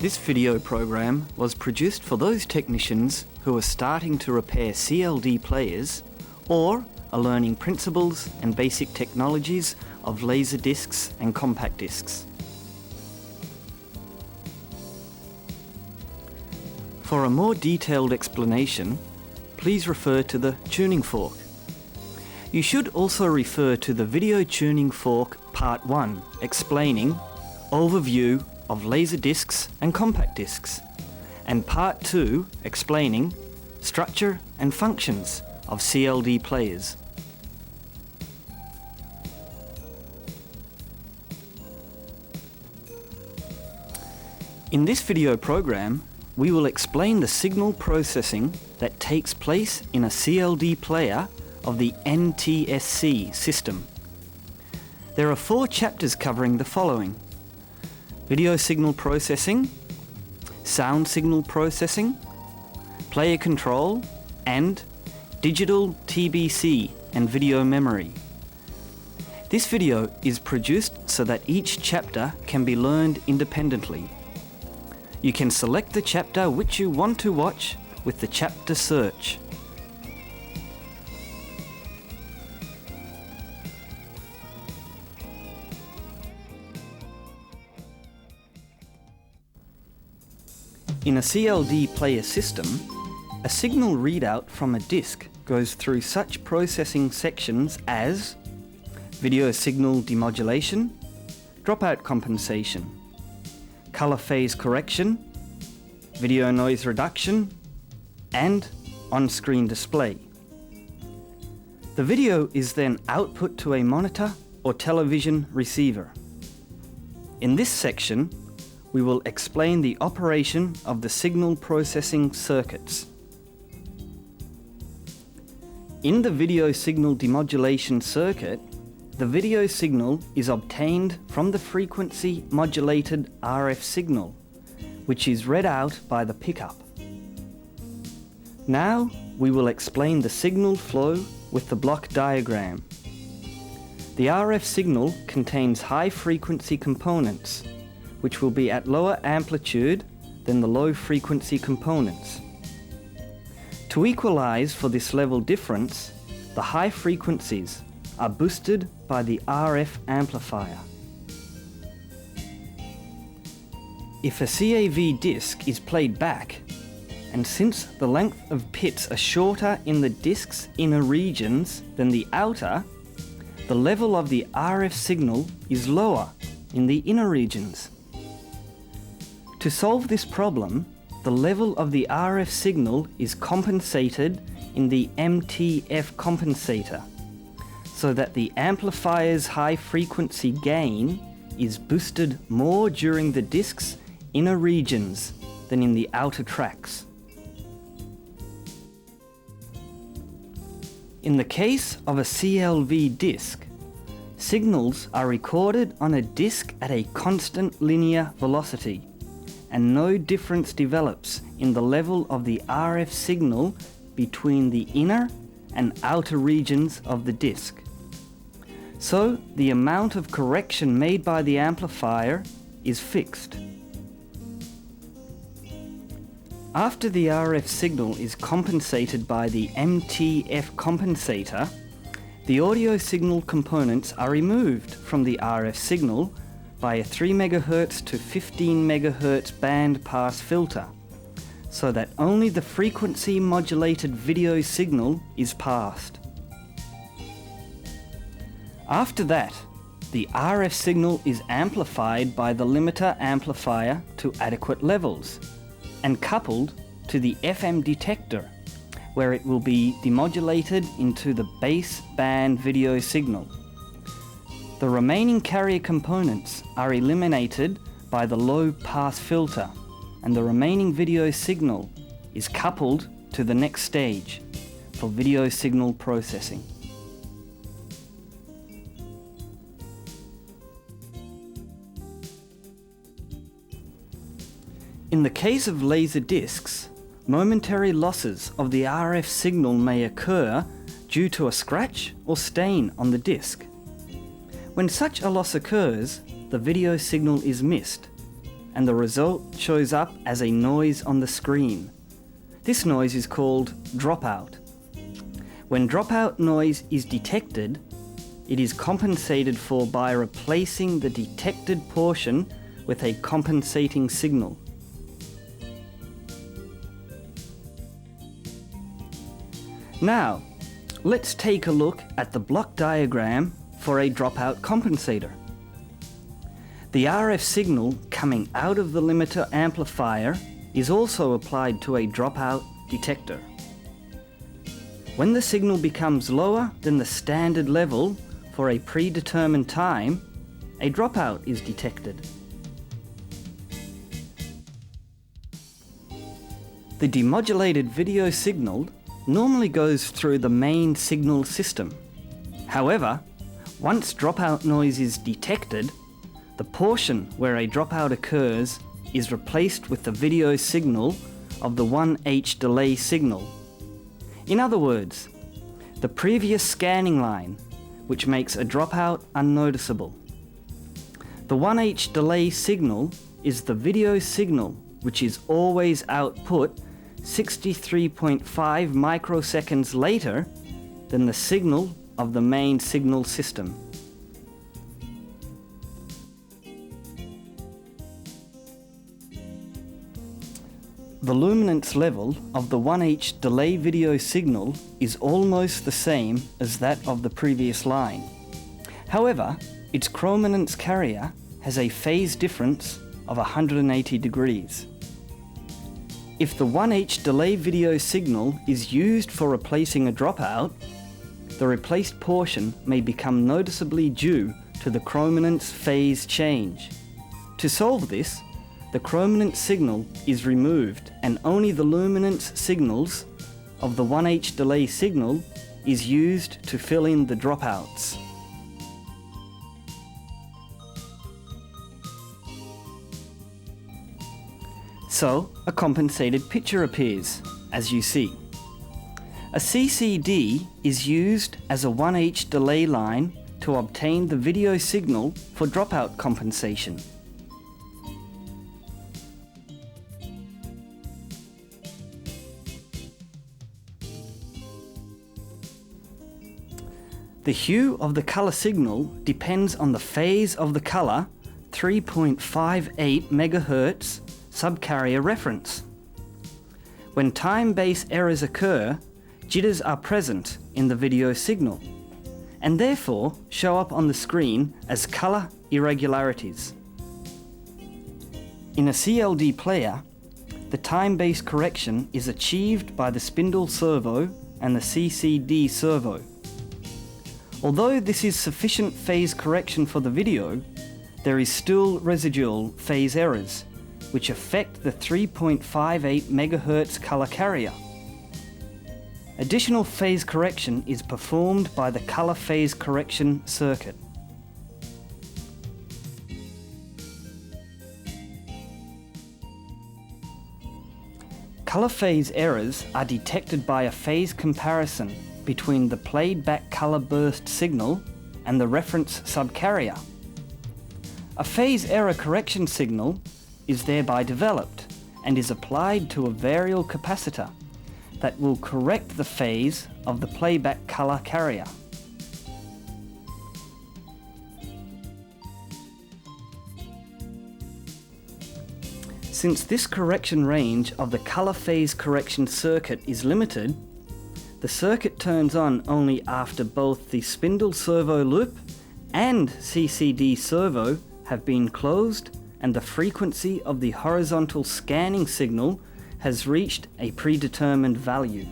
This video program was produced for those technicians who are starting to repair CLD players or are learning principles and basic technologies of laser discs and compact discs. For a more detailed explanation, please refer to the tuning fork. You should also refer to the video tuning fork part 1 explaining overview of laser discs and compact discs, and part 2 explaining structure and functions of CLD players. In this video program, we will explain the signal processing that takes place in a CLD player of the NTSC system. There are 4 chapters covering the following: video signal processing, sound signal processing, player control, and digital TBC and video memory. This video is produced so that each chapter can be learned independently. You can select the chapter which you want to watch with the chapter search. In a CLD player system, a signal readout from a disc goes through such processing sections as video signal demodulation, dropout compensation, color phase correction, video noise reduction, and on-screen display. The video is then output to a monitor or television receiver. In this section, we will explain the operation of the signal processing circuits. In the video signal demodulation circuit, the video signal is obtained from the frequency modulated RF signal, which is read out by the pickup. Now we will explain the signal flow with the block diagram. The RF signal contains high frequency components, which will be at lower amplitude than the low frequency components. To equalize for this level difference, the high frequencies are boosted by the RF amplifier. If a CAV disc is played back, and since the length of pits are shorter in the disc's inner regions than the outer, the level of the RF signal is lower in the inner regions. To solve this problem, the level of the RF signal is compensated in the MTF compensator, so that the amplifier's high frequency gain is boosted more during the disc's inner regions than in the outer tracks. In the case of a CLV disc, signals are recorded on a disc at a constant linear velocity, and no difference develops in the level of the RF signal between the inner and outer regions of the disc. So the amount of correction made by the amplifier is fixed. After the RF signal is compensated by the MTF compensator, the audio signal components are removed from the RF signal by a 3 MHz to 15 MHz band pass filter, so that only the frequency modulated video signal is passed. After that, the RF signal is amplified by the limiter amplifier to adequate levels and coupled to the FM detector, where it will be demodulated into the base band video signal. The remaining carrier components are eliminated by the low pass filter, and the remaining video signal is coupled to the next stage for video signal processing. In the case of laser discs, momentary losses of the RF signal may occur due to a scratch or stain on the disc. When such a loss occurs, the video signal is missed, and the result shows up as a noise on the screen. This noise is called dropout. When dropout noise is detected, it is compensated for by replacing the detected portion with a compensating signal. Now, let's take a look at the block diagram for a dropout compensator. The RF signal coming out of the limiter amplifier is also applied to a dropout detector. When the signal becomes lower than the standard level for a predetermined time, a dropout is detected. The demodulated video signal normally goes through the main signal system. However, once dropout noise is detected, the portion where a dropout occurs is replaced with the video signal of the 1H delay signal. In other words, the previous scanning line, which makes a dropout unnoticeable. The 1H delay signal is the video signal which is always output 63.5 microseconds later than the signal of the main signal system. The luminance level of the 1H delay video signal is almost the same as that of the previous line. However, its chrominance carrier has a phase difference of 180 degrees. If the 1H delay video signal is used for replacing a dropout, the replaced portion may become noticeably due to the chrominance phase change. To solve this, the chrominance signal is removed and only the luminance signals of the 1H delay signal is used to fill in the dropouts. So, a compensated picture appears, as you see. A CCD is used as a 1H delay line to obtain the video signal for dropout compensation. The hue of the color signal depends on the phase of the color 3.58 MHz subcarrier reference. When time-based errors occur, jitters are present in the video signal and therefore show up on the screen as color irregularities. In a CLD player, the time-based correction is achieved by the spindle servo and the CCD servo. Although this is sufficient phase correction for the video, there is still residual phase errors, which affect the 3.58 MHz color carrier. Additional phase correction is performed by the color phase correction circuit. Color phase errors are detected by a phase comparison between the played back color burst signal and the reference subcarrier. A phase error correction signal is thereby developed and is applied to a variable capacitor that will correct the phase of the playback color carrier. Since this correction range of the color phase correction circuit is limited, the circuit turns on only after both the spindle servo loop and CCD servo have been closed and the frequency of the horizontal scanning signal has reached a predetermined value.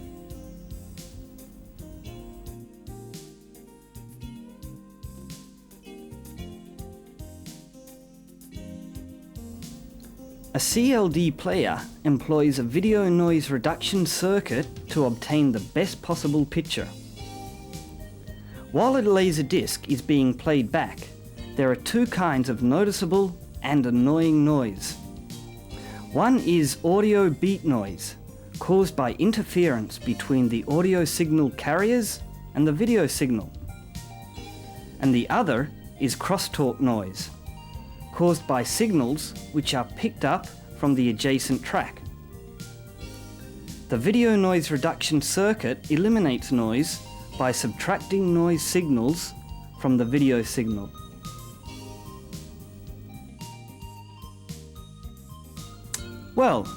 A CLD player employs a video noise reduction circuit to obtain the best possible picture. While a LaserDisc is being played back, there are two kinds of noticeable and annoying noise. One is audio beat noise, caused by interference between the audio signal carriers and the video signal. And the other is crosstalk noise, caused by signals which are picked up from the adjacent track. The video noise reduction circuit eliminates noise by subtracting noise signals from the video signal. Well,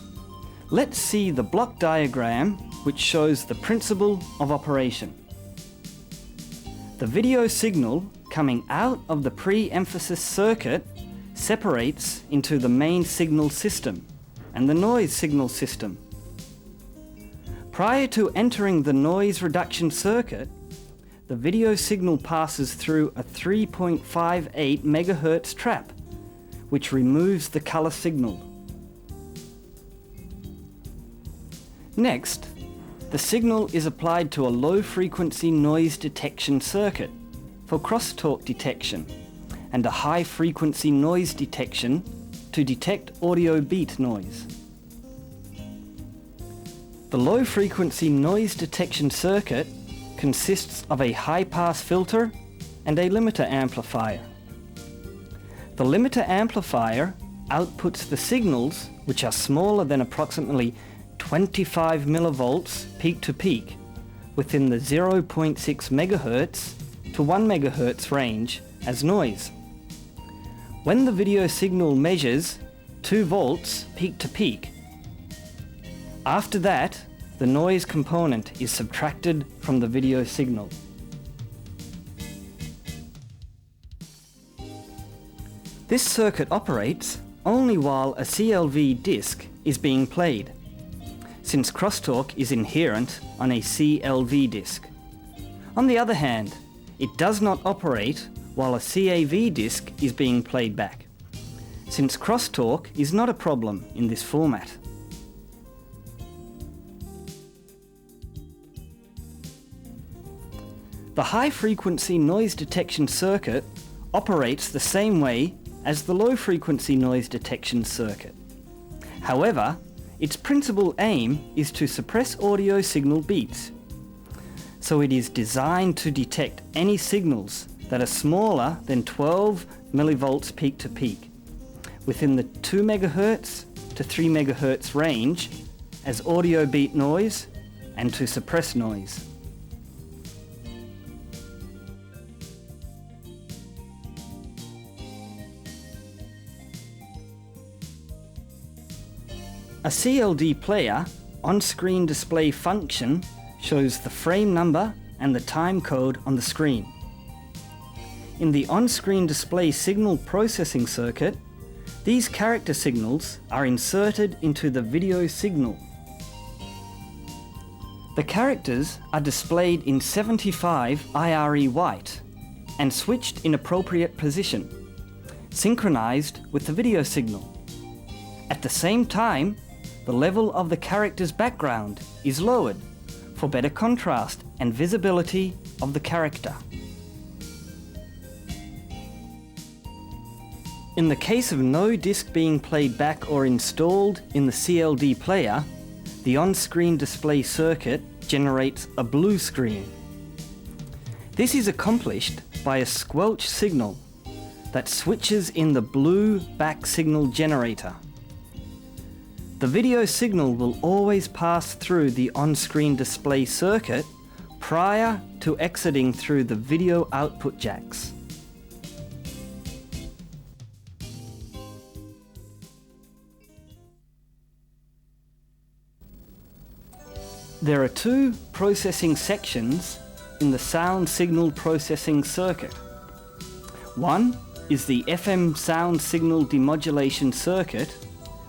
let's see the block diagram which shows the principle of operation. The video signal coming out of the pre-emphasis circuit separates into the main signal system and the noise signal system. Prior to entering the noise reduction circuit, the video signal passes through a 3.58 MHz trap, which removes the color signal. Next, the signal is applied to a low-frequency noise detection circuit for crosstalk detection and a high-frequency noise detection to detect audio beat noise. The low-frequency noise detection circuit consists of a high-pass filter and a limiter amplifier. The limiter amplifier outputs the signals, which are smaller than approximately 25 millivolts peak to peak, within the 0.6 MHz to 1 MHz range as noise. When the video signal measures 2 volts peak to peak, after that, the noise component is subtracted from the video signal. This circuit operates only while a CLV disc is being played, since crosstalk is inherent on a CLV disc. On the other hand, it does not operate while a CAV disc is being played back, since crosstalk is not a problem in this format. The high-frequency noise detection circuit operates the same way as the low-frequency noise detection circuit. However, its principal aim is to suppress audio signal beats, so it is designed to detect any signals that are smaller than 12 millivolts peak to peak, within the 2 MHz to 3 MHz range as audio beat noise and to suppress noise. A CLD player on-screen display function shows the frame number and the time code on the screen. In the on-screen display signal processing circuit, these character signals are inserted into the video signal. The characters are displayed in 75 IRE white and switched in appropriate position, synchronized with the video signal. At the same time, the level of the character's background is lowered for better contrast and visibility of the character. In the case of no disc being played back or installed in the CLD player, the on-screen display circuit generates a blue screen. This is accomplished by a squelch signal that switches in the blue back signal generator. The video signal will always pass through the on-screen display circuit prior to exiting through the video output jacks. There are two processing sections in the sound signal processing circuit. One is the FM sound signal demodulation circuit,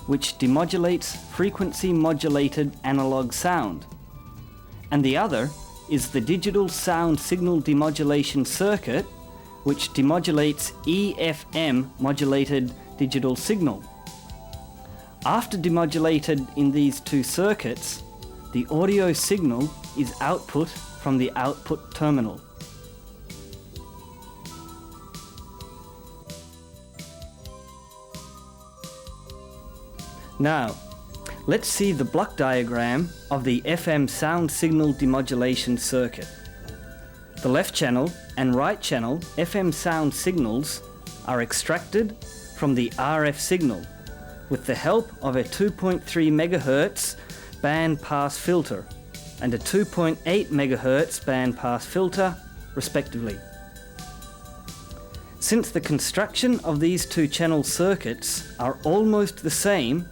which demodulates frequency-modulated analog sound, and the other is the digital sound signal demodulation circuit, which demodulates EFM modulated digital signal. After demodulated in these two circuits, the audio signal is output from the output terminal. Now, let's see the block diagram of the FM sound signal demodulation circuit. The left channel and right channel FM sound signals are extracted from the RF signal with the help of a 2.3 MHz band-pass filter and a 2.8 MHz band-pass filter, respectively. Since the construction of these two channel circuits are almost the same,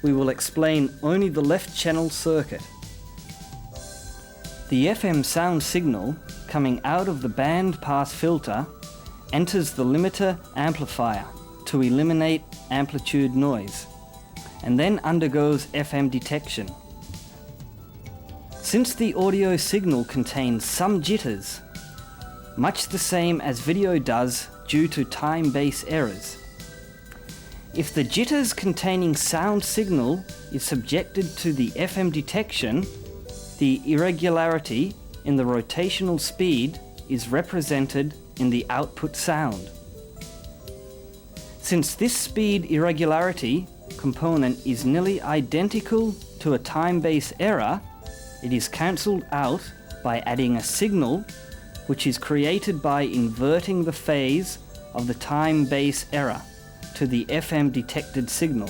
we will explain only the left channel circuit. The FM sound signal coming out of the band-pass filter enters the limiter amplifier to eliminate amplitude noise, and then undergoes FM detection. Since the audio signal contains some jitters, much the same as video does due to time-base errors, if the jitters containing sound signal is subjected to the FM detection, the irregularity in the rotational speed is represented in the output sound. Since this speed irregularity component is nearly identical to a time-base error, it is cancelled out by adding a signal which is created by inverting the phase of the time-base error to the FM detected signal.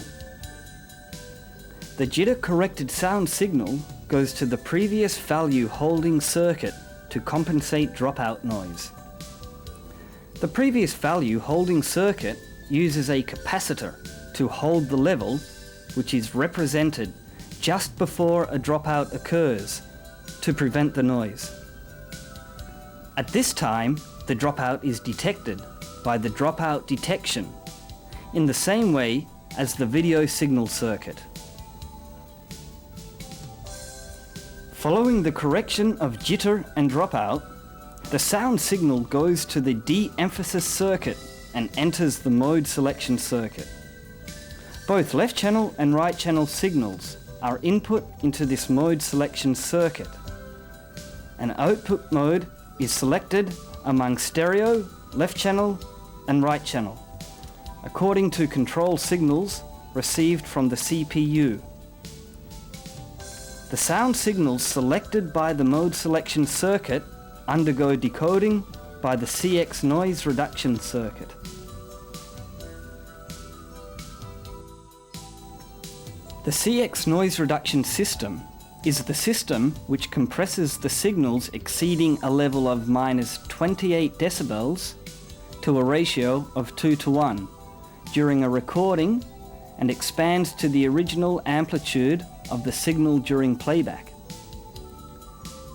The jitter-corrected sound signal goes to the previous value holding circuit to compensate dropout noise. The previous value holding circuit uses a capacitor to hold the level, which is represented just before a dropout occurs to prevent the noise. At this time, the dropout is detected by the dropout detection in the same way as the video signal circuit. Following the correction of jitter and dropout, the sound signal goes to the de-emphasis circuit and enters the mode selection circuit. Both left channel and right channel signals are input into this mode selection circuit. An output mode is selected among stereo, left channel and right channel, according to control signals received from the CPU. The sound signals selected by the mode selection circuit undergo decoding by the CX noise reduction circuit. The CX noise reduction system is the system which compresses the signals exceeding a level of -28 decibels to a ratio of 2:1 during a recording and expands to the original amplitude of the signal during playback.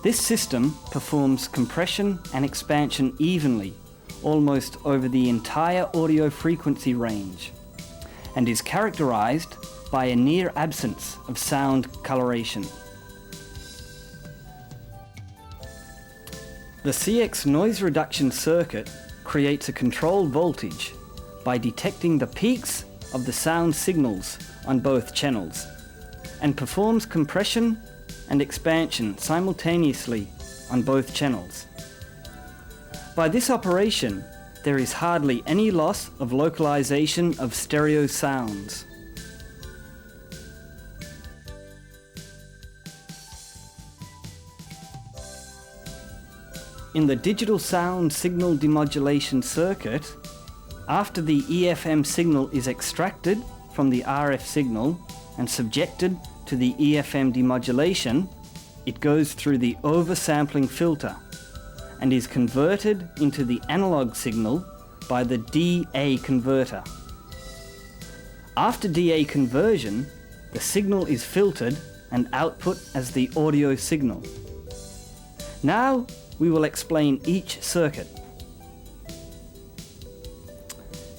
This system performs compression and expansion evenly, almost over the entire audio frequency range, and is characterized by a near absence of sound coloration. The CX noise reduction circuit creates a control voltage by detecting the peaks of the sound signals on both channels, and performs compression and expansion simultaneously on both channels. By this operation, there is hardly any loss of localization of stereo sounds. In the digital sound signal demodulation circuit, after the EFM signal is extracted from the RF signal and subjected to the EFM demodulation, it goes through the oversampling filter and is converted into the analog signal by the DA converter. After DA conversion, the signal is filtered and output as the audio signal. Now we will explain each circuit.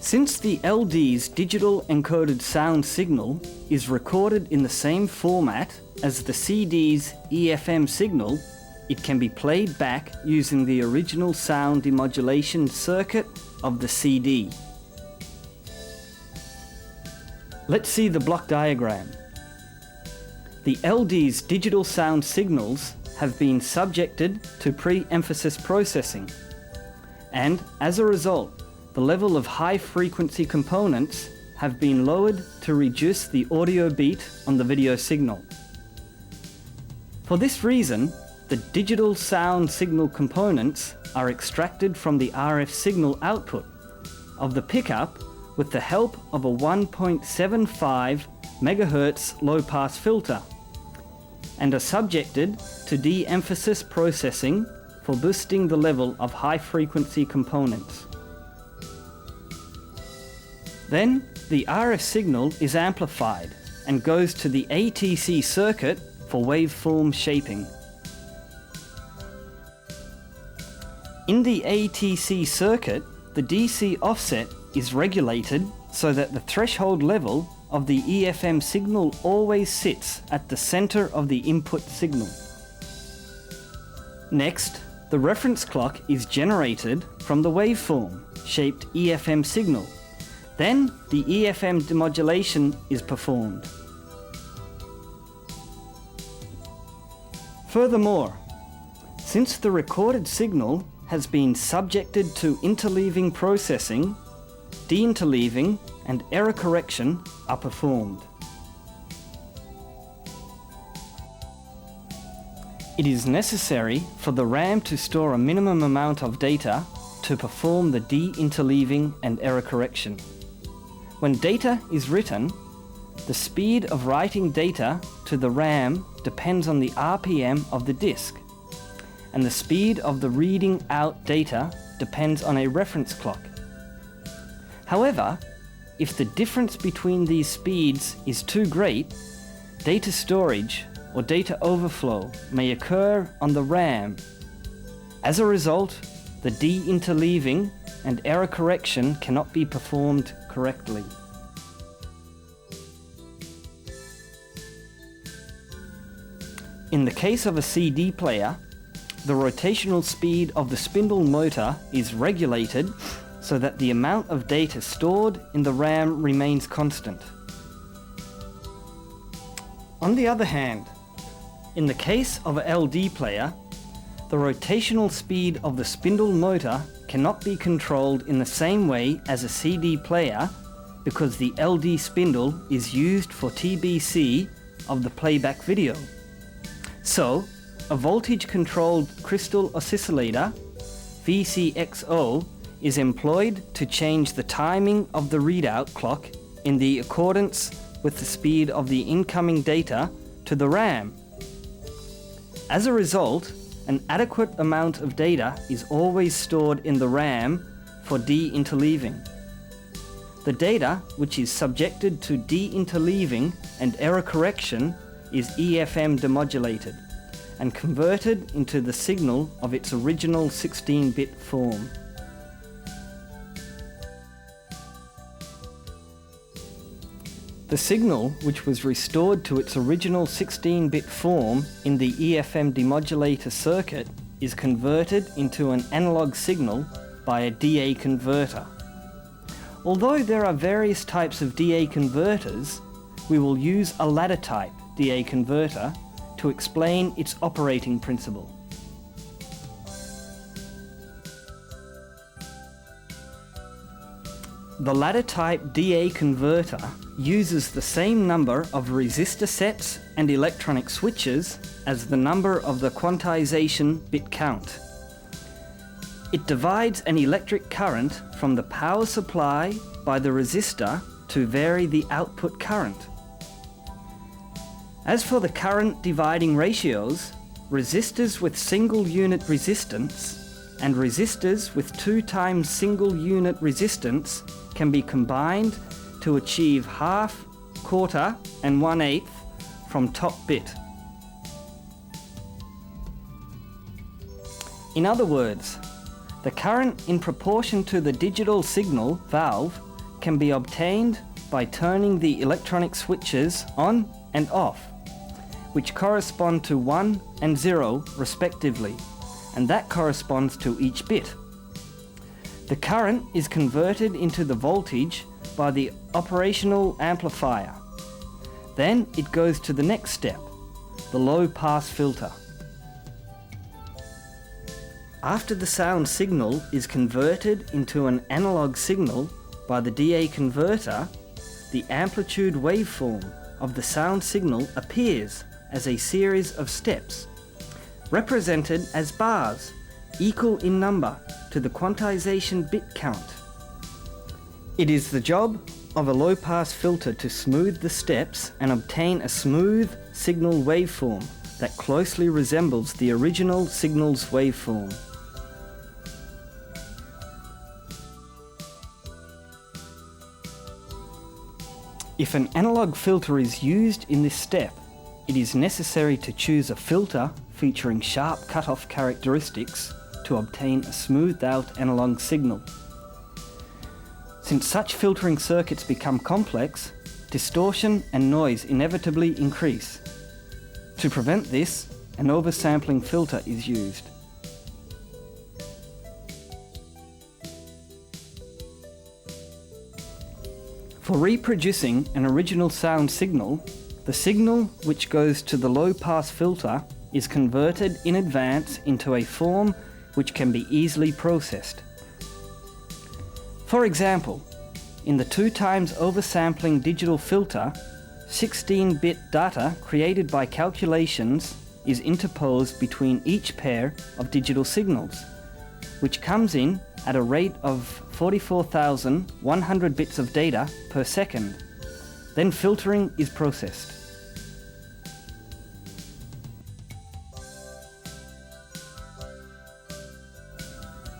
Since the LD's digital encoded sound signal is recorded in the same format as the CD's EFM signal, it can be played back using the original sound demodulation circuit of the CD. Let's see the block diagram. The LD's digital sound signals have been subjected to pre-emphasis processing, and as a result, the level of high-frequency components have been lowered to reduce the audio beat on the video signal. For this reason, the digital sound signal components are extracted from the RF signal output of the pickup with the help of a 1.75 MHz low-pass filter and are subjected to de-emphasis processing for boosting the level of high-frequency components. Then the RF signal is amplified and goes to the ATC circuit for waveform shaping. In the ATC circuit, the DC offset is regulated so that the threshold level of the EFM signal always sits at the center of the input signal. Next, the reference clock is generated from the waveform shaped EFM signal. Then the EFM demodulation is performed. Furthermore, since the recorded signal has been subjected to interleaving processing, deinterleaving and error correction are performed. It is necessary for the RAM to store a minimum amount of data to perform the deinterleaving and error correction. When data is written, the speed of writing data to the RAM depends on the RPM of the disk, and the speed of the reading out data depends on a reference clock. However, if the difference between these speeds is too great, data storage or data overflow may occur on the RAM. As a result, the deinterleaving and error correction cannot be performed correctly. In the case of a CD player, the rotational speed of the spindle motor is regulated so that the amount of data stored in the RAM remains constant. On the other hand, in the case of a LD player, the rotational speed of the spindle motor cannot be controlled in the same way as a CD player because the LD spindle is used for TBC of the playback video. So, a voltage-controlled crystal oscillator, VCXO, is employed to change the timing of the readout clock in the accordance with the speed of the incoming data to the RAM. As a result, an adequate amount of data is always stored in the RAM for deinterleaving. The data which is subjected to deinterleaving and error correction is EFM demodulated and converted into the signal of its original 16-bit form. The signal, which was restored to its original 16-bit form in the EFM demodulator circuit, is converted into an analog signal by a DA converter. Although there are various types of DA converters, we will use a ladder-type DA converter to explain its operating principle. The ladder-type DA converter uses the same number of resistor sets and electronic switches as the number of the quantization bit count. It divides an electric current from the power supply by the resistor to vary the output current. As for the current dividing ratios, resistors with single unit resistance and resistors with 2 times single unit resistance can be combined to achieve half, quarter and 1/8 from top bit. In other words, the current in proportion to the digital signal valve can be obtained by turning the electronic switches on and off, which correspond to 1 and 0 respectively, and that corresponds to each bit. The current is converted into the voltage by the operational amplifier. Then it goes to the next step, the low-pass filter. After the sound signal is converted into an analog signal by the DA converter, the amplitude waveform of the sound signal appears as a series of steps, represented as bars, equal in number to the quantization bit count. It is the job of a low-pass filter to smooth the steps and obtain a smooth signal waveform that closely resembles the original signal's waveform. If an analog filter is used in this step, it is necessary to choose a filter featuring sharp cutoff characteristics to obtain a smoothed out analog signal. Since such filtering circuits become complex, distortion and noise inevitably increase. To prevent this, an oversampling filter is used. For reproducing an original sound signal, the signal which goes to the low-pass filter is converted in advance into a form which can be easily processed. For example, in the 2x oversampling digital filter, 16-bit data created by calculations is interposed between each pair of digital signals, which comes in at a rate of 44,100 bits of data per second. Then filtering is processed.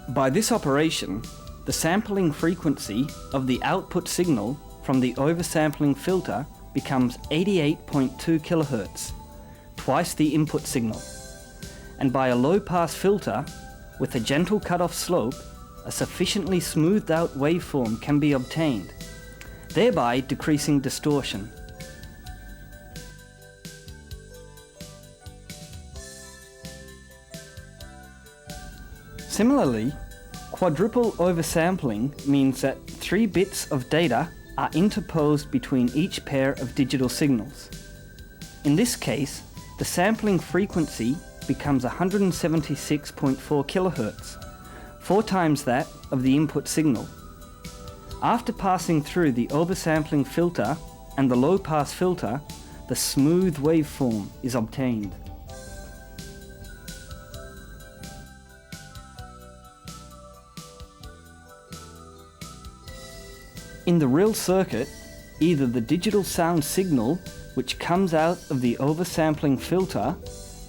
By this operation, the sampling frequency of the output signal from the oversampling filter becomes 88.2 kHz, twice the input signal. And by a low-pass filter, with a gentle cutoff slope, a sufficiently smoothed out waveform can be obtained, thereby decreasing distortion. Similarly, quadruple oversampling means that 3 bits of data are interposed between each pair of digital signals. In this case, the sampling frequency becomes 176.4 kHz, 4 times that of the input signal. After passing through the oversampling filter and the low-pass filter, the smooth waveform is obtained. In the real circuit, either the digital sound signal, which comes out of the oversampling filter,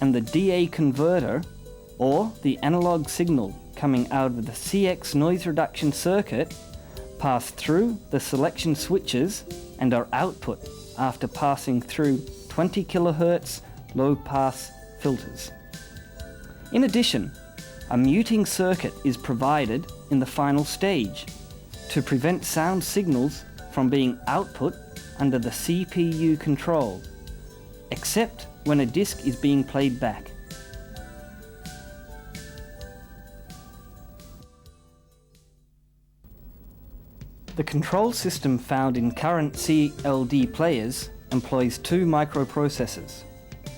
and the DA converter, or the analog signal coming out of the CX noise reduction circuit, pass through the selection switches and are output after passing through 20 kHz low-pass filters. In addition, a muting circuit is provided in the final stage to prevent sound signals from being output under the CPU control, except when a disc is being played back. The control system found in current CLD players employs 2 microprocessors.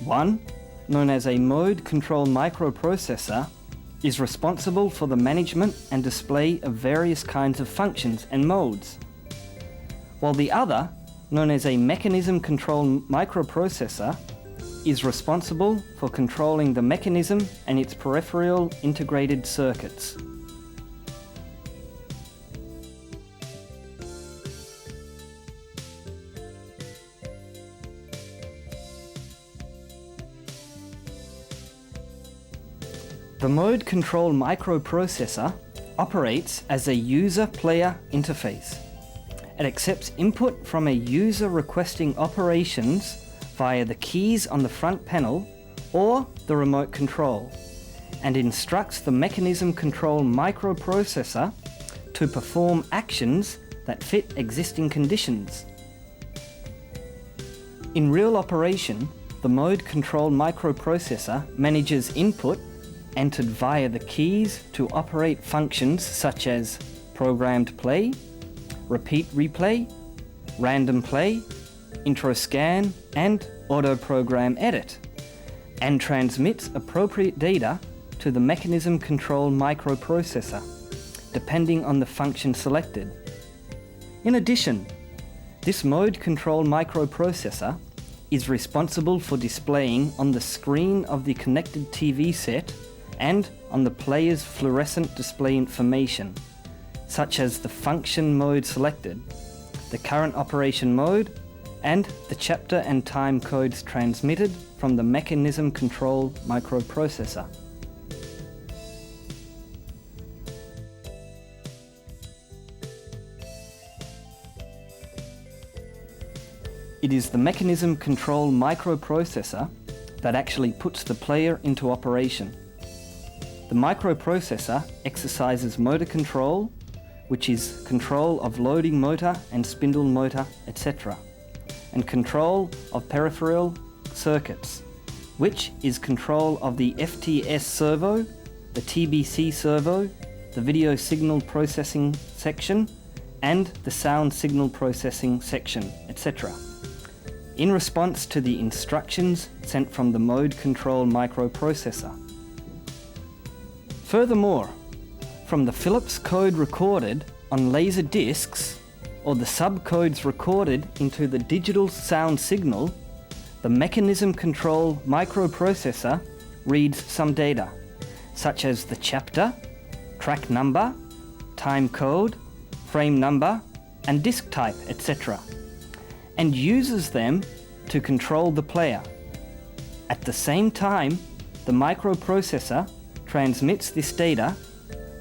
One, known as a mode control microprocessor, is responsible for the management and display of various kinds of functions and modes, while the other, known as a mechanism control microprocessor, is responsible for controlling the mechanism and its peripheral integrated circuits. The mode control microprocessor operates as a user-player interface. It accepts input from a user requesting operations via the keys on the front panel or the remote control, and instructs the mechanism control microprocessor to perform actions that fit existing conditions. In real operation, the mode control microprocessor manages input entered via the keys to operate functions such as programmed play, repeat replay, random play, intro scan, and auto program edit, and transmits appropriate data to the mechanism control microprocessor, depending on the function selected. In addition, this mode control microprocessor is responsible for displaying on the screen of the connected TV set and on the player's fluorescent display information, such as the function mode selected, the current operation mode, and the chapter and time codes transmitted from the mechanism control microprocessor. It is the mechanism control microprocessor that actually puts the player into operation. The microprocessor exercises motor control, which is control of loading motor and spindle motor, etc., and control of peripheral circuits, which is control of the FTS servo, the TBC servo, the video signal processing section, and the sound signal processing section, etc., in response to the instructions sent from the mode control microprocessor. Furthermore, from the Philips code recorded on laser discs, or the subcodes recorded into the digital sound signal, the mechanism control microprocessor reads some data, such as the chapter, track number, time code, frame number, and disc type, etc., and uses them to control the player. At the same time, the microprocessor transmits this data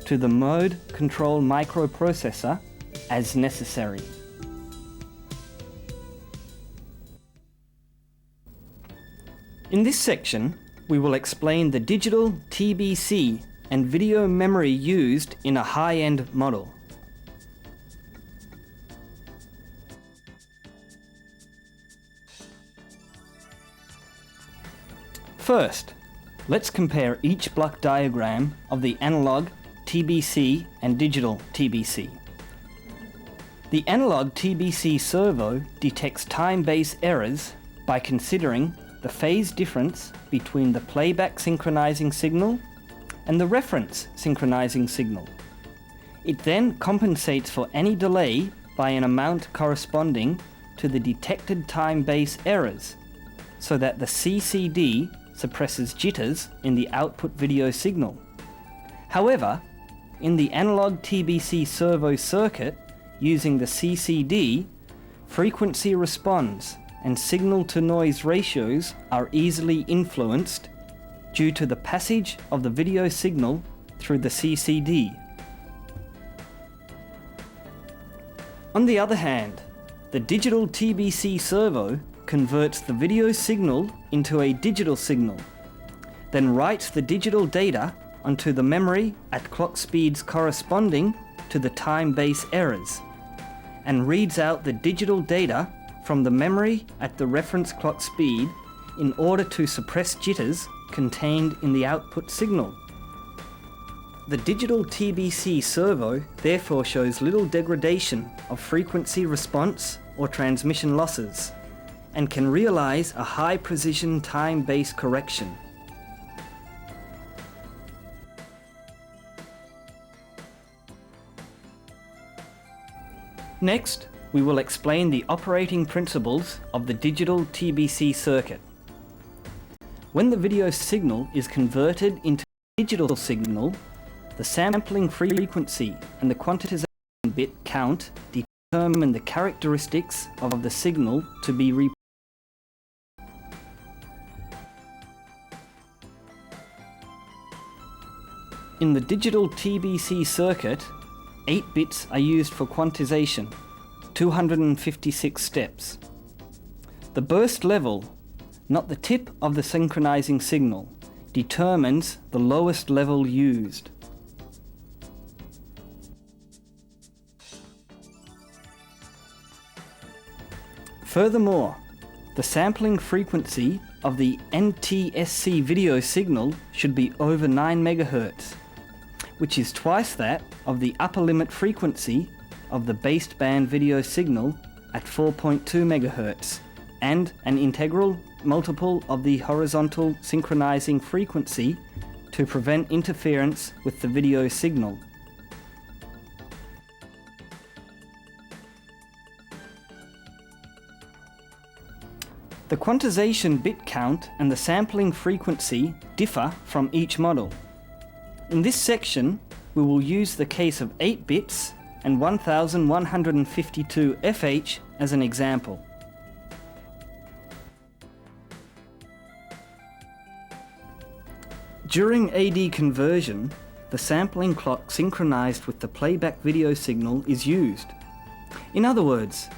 to the mode control microprocessor as necessary. In this section, we will explain the digital TBC and video memory used in a high-end model. First, let's compare each block diagram of the analog TBC and digital TBC. The analog TBC servo detects time-based errors by considering the phase difference between the playback synchronizing signal and the reference synchronizing signal. It then compensates for any delay by an amount corresponding to the detected time-based errors, so that the CCD suppresses jitters in the output video signal. However, in the analog TBC servo circuit using the CCD, frequency response and signal-to-noise ratios are easily influenced due to the passage of the video signal through the CCD. On the other hand, the digital TBC servo converts the video signal into a digital signal, then writes the digital data onto the memory at clock speeds corresponding to the time-based errors, and reads out the digital data from the memory at the reference clock speed in order to suppress jitters contained in the output signal. The digital TBC servo therefore shows little degradation of frequency response or transmission losses, and can realize a high precision time-based correction. Next, we will explain the operating principles of the digital TBC circuit. When the video signal is converted into a digital signal, the sampling frequency and the quantization bit count determine the characteristics of the signal to be reproduced. In the digital TBC circuit, 8 bits are used for quantization, 256 steps. The burst level, not the tip of the synchronizing signal, determines the lowest level used. Furthermore, the sampling frequency of the NTSC video signal should be over 9 MHz, which is twice that of the upper limit frequency of the baseband video signal at 4.2 MHz, and an integral multiple of the horizontal synchronizing frequency to prevent interference with the video signal. The quantization bit count and the sampling frequency differ from each model. In this section, we will use the case of 8 bits and 1152 FH as an example. During AD conversion, the sampling clock synchronized with the playback video signal is used. In other words,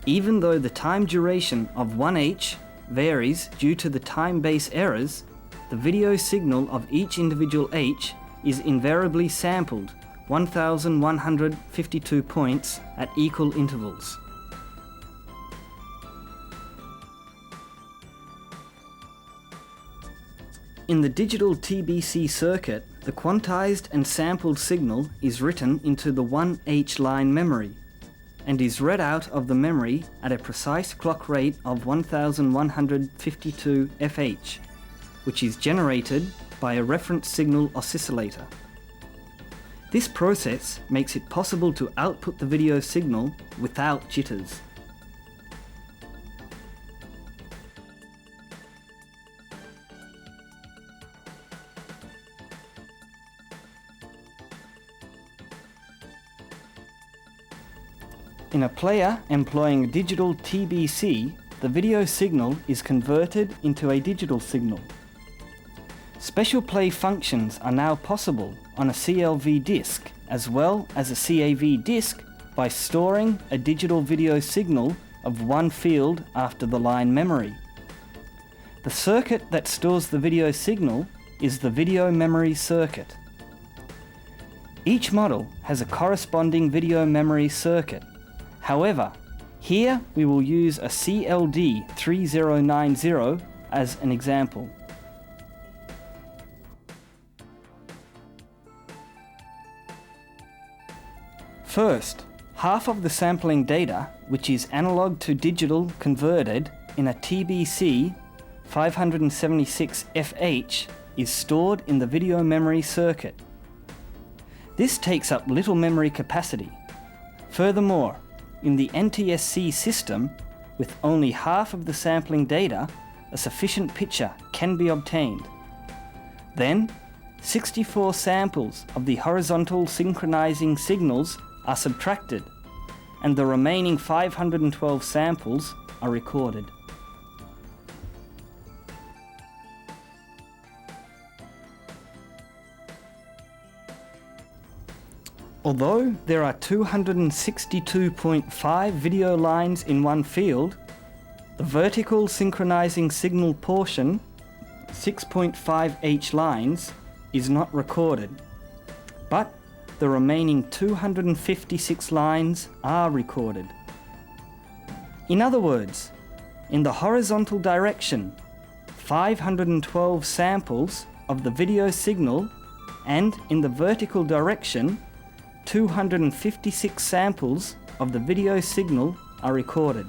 even though the time duration of 1H varies due to the time base errors, the video signal of each individual H is invariably sampled 1152 points at equal intervals. In the digital TBC circuit, the quantized and sampled signal is written into the 1H line memory and is read out of the memory at a precise clock rate of 1152 FH, which is generated by a reference signal oscillator. This process makes it possible to output the video signal without jitters. In a player employing digital TBC, the video signal is converted into a digital signal. Special play functions are now possible on a CLV disc as well as a CAV disc by storing a digital video signal of one field after the line memory. The circuit that stores the video signal is the video memory circuit. Each model has a corresponding video memory circuit. However, here we will use a CLD 3090 as an example. First, half of the sampling data, which is analog to digital converted in a TBC 576 FH, is stored in the video memory circuit. This takes up little memory capacity. Furthermore, in the NTSC system, with only half of the sampling data, a sufficient picture can be obtained. Then, 64 samples of the horizontal synchronizing signals are subtracted, and the remaining 512 samples are recorded. Although there are 262.5 video lines in one field, the vertical synchronizing signal portion, 6.5H lines, is not recorded, but the remaining 256 lines are recorded. In other words, in the horizontal direction, 512 samples of the video signal, and in the vertical direction, 256 samples of the video signal are recorded.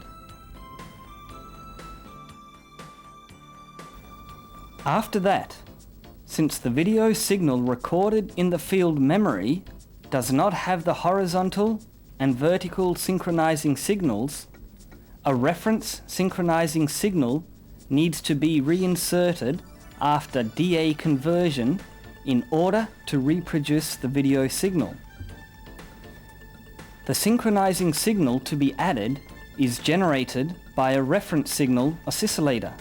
After that, since the video signal recorded in the field memory does not have the horizontal and vertical synchronizing signals, a reference synchronizing signal needs to be reinserted after DA conversion in order to reproduce the video signal. The synchronizing signal to be added is generated by a reference signal oscillator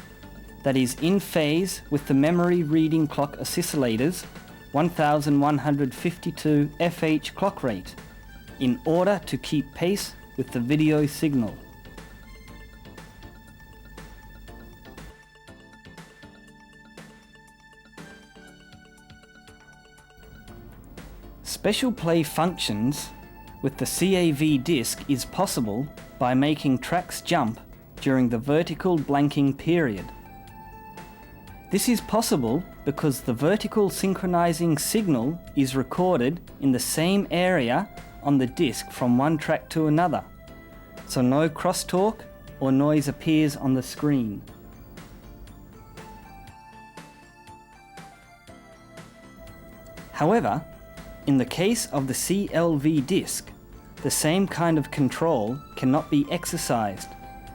that is in phase with the memory reading clock oscillator's 1152 FH clock rate in order to keep pace with the video signal. Special play functions with the CAV disc is possible by making tracks jump during the vertical blanking period. This is possible because the vertical synchronizing signal is recorded in the same area on the disc from one track to another, so no crosstalk or noise appears on the screen. However, in the case of the CLV disc, the same kind of control cannot be exercised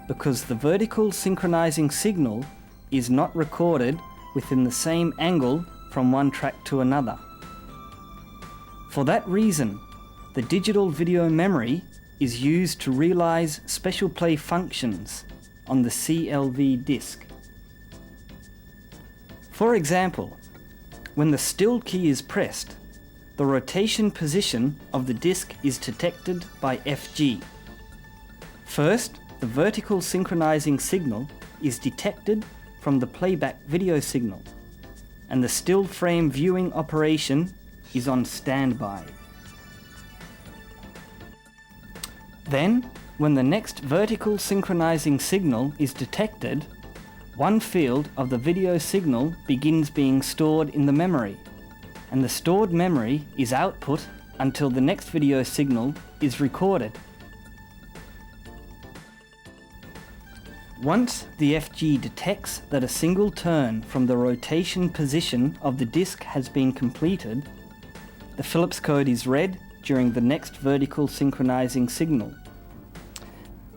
because the vertical synchronizing signal is not recorded within the same angle from one track to another. For that reason, the digital video memory is used to realize special play functions on the CLD disc. For example, when the still key is pressed, the rotation position of the disc is detected by FG. First, the vertical synchronizing signal is detected from the playback video signal, and the still frame viewing operation is on standby. Then, when the next vertical synchronizing signal is detected, one field of the video signal begins being stored in the memory, and the stored memory is output until the next video signal is recorded. Once the FG detects that a single turn from the rotation position of the disc has been completed, the Phillips code is read during the next vertical synchronizing signal.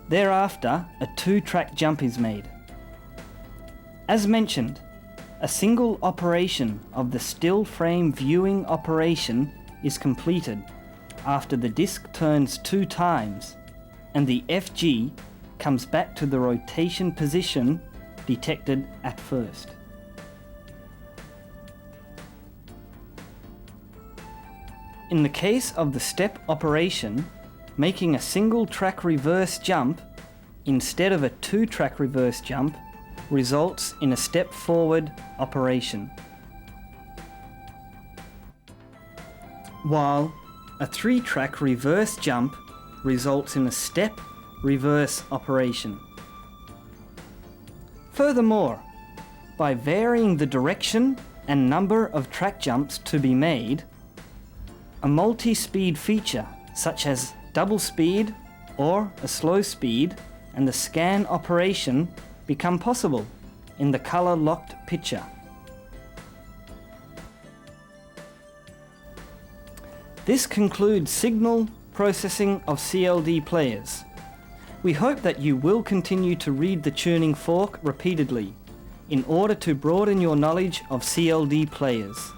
Thereafter, a 2-track jump is made. As mentioned, a single operation of the still frame viewing operation is completed after the disc turns 2 times, and the FG comes back to the rotation position detected at first. In the case of the step operation, making a single track reverse jump instead of a 2-track reverse jump results in a step forward operation, while a 3-track reverse jump results in a step reverse operation. Furthermore, by varying the direction and number of track jumps to be made, a multi-speed feature such as double speed or a slow speed and the scan operation become possible in the color-locked picture. This concludes signal processing of CLD players. We hope that you will continue to read the tuning fork repeatedly in order to broaden your knowledge of CLD players.